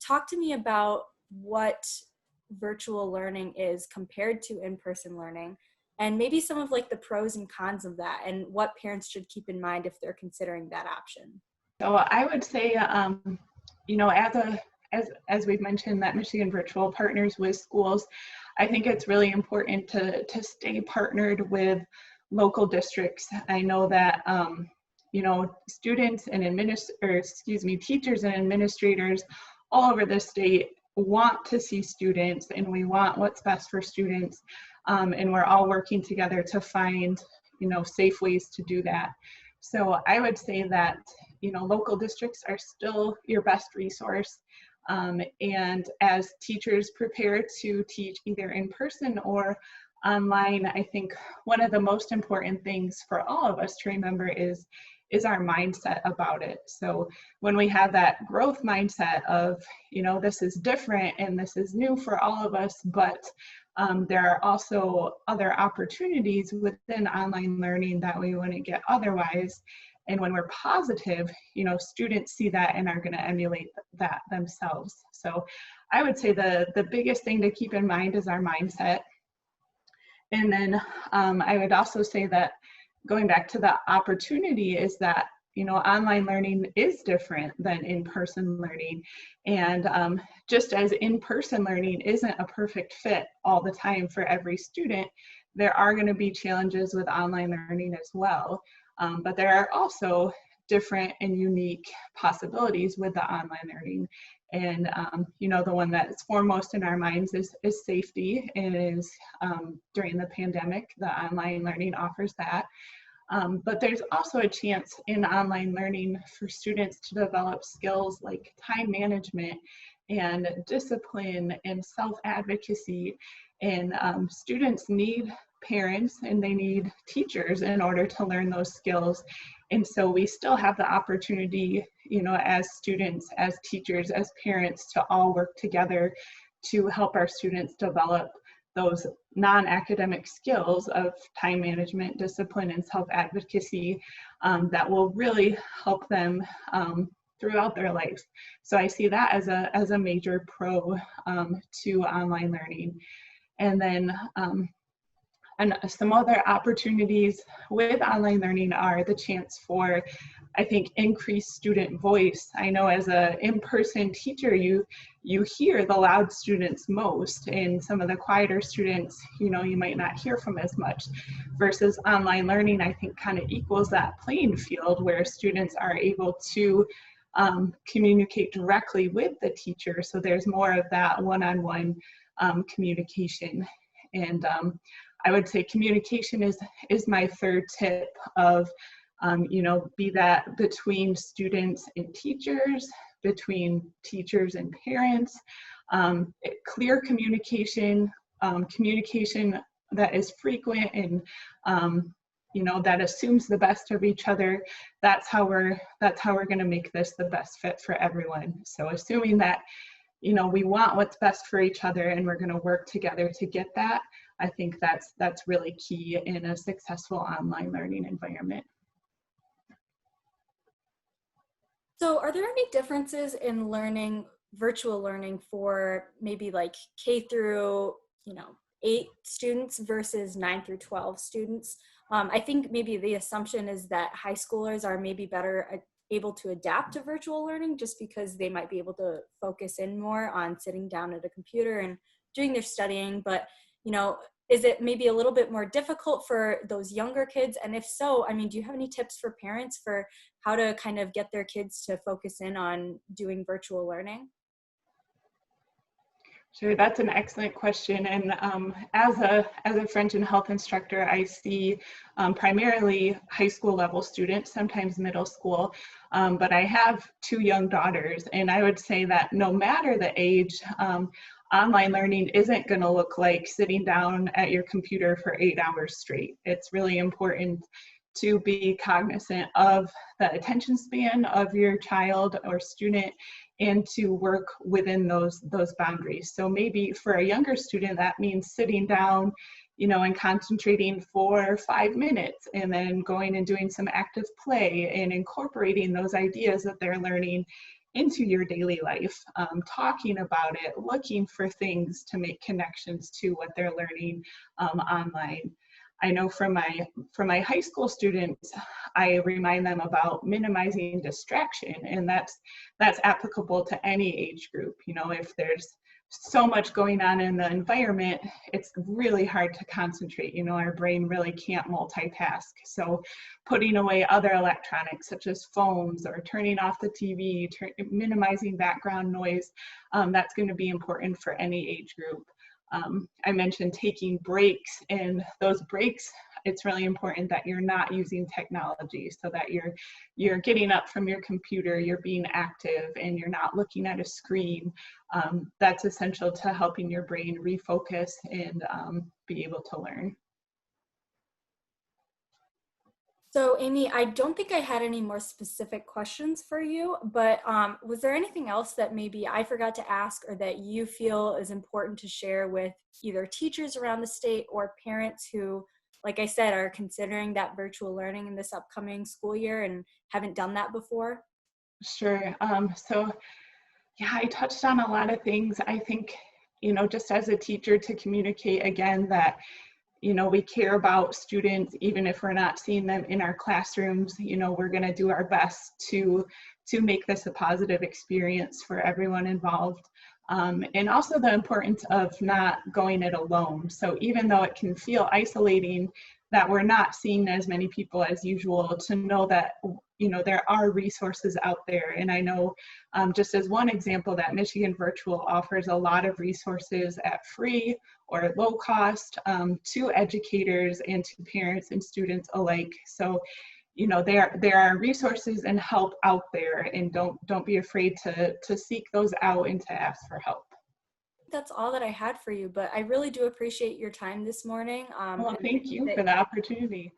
talk to me about what virtual learning is compared to in-person learning, and maybe some of like the pros and cons of that, and what parents should keep in mind if they're considering that option. So I would say, you know, as we've mentioned, that Michigan Virtual partners with schools, I think it's really important to stay partnered with local districts. I know that, you know, students and teachers and administrators all over the state want to see students, and we want what's best for students. And we're all working together to find, you know, safe ways to do that. So I would say that, you know, local districts are still your best resource. And as teachers prepare to teach either in person or online, I think one of the most important things for all of us to remember is our mindset about it. So when we have that growth mindset of, you know, this is different and this is new for all of us, but there are also other opportunities within online learning that we wouldn't get otherwise. And when we're positive, you know, students see that and are going to emulate that themselves. So I would say the biggest thing to keep in mind is our mindset. And then I would also say that going back to the opportunity is that, you know, online learning is different than in-person learning. And just as in-person learning isn't a perfect fit all the time for every student, there are going to be challenges with online learning as well. But there are also different and unique possibilities with the online learning. And, you know, the one that's foremost in our minds is safety, and is during the pandemic, the online learning offers that. But there's also a chance in online learning for students to develop skills like time management and discipline and self-advocacy. And students need parents and they need teachers in order to learn those skills. And so we still have the opportunity, you know, as students, as teachers, as parents, to all work together to help our students develop those non-academic skills of time management, discipline, and self-advocacy that will really help them throughout their lives. So I see that as a major pro to online learning. And then and some other opportunities with online learning are the chance for, I think, increased student voice. I know as an in-person teacher, you hear the loud students most, and some of the quieter students, you know, you might not hear from as much, versus online learning, I think, kind of equals that playing field where students are able to communicate directly with the teacher. So there's more of that one-on-one communication. And I would say communication is my third tip of, you know, be that between students and teachers, between teachers and parents, clear communication, communication that is frequent and, you know, that assumes the best of each other. That's how we're going to make this the best fit for everyone. So assuming that, you know, we want what's best for each other and we're going to work together to get that, I think that's really key in a successful online learning environment. So are there any differences in virtual learning for maybe like K through, you know, 8 students versus 9 through 12 students? I think maybe the assumption is that high schoolers are maybe better able to adapt to virtual learning just because they might be able to focus in more on sitting down at a computer and doing their studying. But, you know, is it maybe a little bit more difficult for those younger kids? And if so, I mean, do you have any tips for parents for how to kind of get their kids to focus in on doing virtual learning? Sure, that's an excellent question. And as a French and health instructor, I see primarily high school level students, sometimes middle school, but I have 2 young daughters, and I would say that no matter the age, online learning isn't going to look like sitting down at your computer for 8 hours straight. It's really important to be cognizant of the attention span of your child or student and to work within those boundaries. So maybe for a younger student, that means sitting down, you know, and concentrating for 5 minutes and then going and doing some active play and incorporating those ideas that they're learning into your daily life, talking about it, looking for things to make connections to what they're learning online. I know from my high school students, I remind them about minimizing distraction, and that's applicable to any age group. You know, if there's so much going on in the environment, it's really hard to concentrate. You know, our brain really can't multitask. So putting away other electronics such as phones or turning off the TV, minimizing background noise, that's going to be important for any age group. I mentioned taking breaks, and those breaks, it's really important that you're not using technology, so that you're getting up from your computer, you're being active, and you're not looking at a screen. That's essential to helping your brain refocus and be able to learn. So Amy, I don't think I had any more specific questions for you, but was there anything else that maybe I forgot to ask or that you feel is important to share with either teachers around the state or parents who, like I said, are considering that virtual learning in this upcoming school year and haven't done that before? Sure. So yeah, I touched on a lot of things. I think, you know, just as a teacher, to communicate again that, you know, we care about students even if we're not seeing them in our classrooms. You know, we're going to do our best to make this a positive experience for everyone involved. And also the importance of not going it alone. So even though it can feel isolating that we're not seeing as many people as usual, to know that, you know, there are resources out there. And I know, just as one example, that Michigan Virtual offers a lot of resources at free or at low cost to educators and to parents and students alike. So, you know, there are resources and help out there, and don't be afraid to seek those out and to ask for help. That's all that I had for you, but I really do appreciate your time this morning. Well, And thank you that for the opportunity.